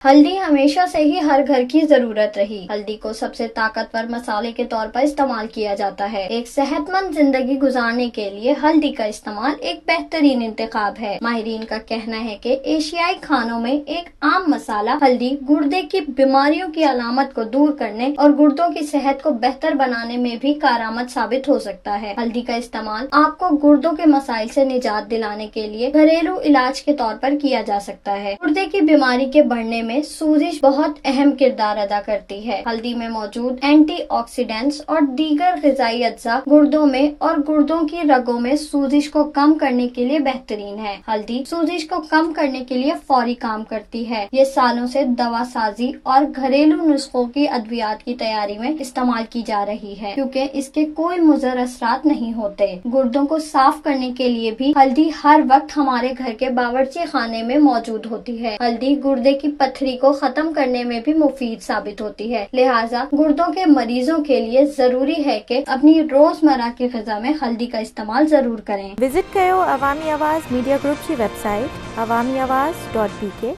हल्दी हमेशा से ही हर घर की जरूरत रही। हल्दी को सबसे ताकतवर मसाले के तौर पर इस्तेमाल किया जाता है। एक सेहतमंद जिंदगी गुजारने के लिए हल्दी का इस्तेमाल एक बेहतरीन इंतखाब है। माहिरीन का कहना है कि एशियाई खानों में एक आम मसाला हल्दी गुर्दे की बीमारियों की अलामत को दूर करने और गुर्दों की सेहत को बेहतर बनाने में भी कारआमद साबित हो सकता है। हल्दी का इस्तेमाल आपको गुर्दों के मसाइल से निजात दिलाने के लिए घरेलू इलाज के तौर पर किया जा सकता है। गुर्दे की बीमारी के बढ़ने में सूजिश बहुत अहम किरदार अदा करती है। हल्दी में मौजूद एंटीऑक्सीडेंट्स और दीगर ग़िज़ाई अज्जा गुर्दों में और गुर्दों की रगों में सूजिश को कम करने के लिए बेहतरीन है। हल्दी सूजिश को कम करने के लिए फौरी काम करती है। ये सालों से दवा साजी और घरेलू नुस्खों की अद्वियात की तैयारी में इस्तेमाल की जा रही है, क्योंकि इसके कोई मुज़र असरात नहीं होते। गुर्दों को साफ करने के लिए भी हल्दी हर वक्त हमारे घर के बावर्ची खाने में मौजूद होती है। हल्दी गुर्दे की पथरी को खत्म करने में भी मुफीद साबित होती है। लिहाजा गुर्दों के मरीजों के लिए जरूरी है कि अपनी रोजमर्रा की ग़िज़ा में हल्दी का इस्तेमाल जरूर करें। विजिट करो अवामी आवाज़ मीडिया ग्रुप की वेबसाइट awamiawaz.pk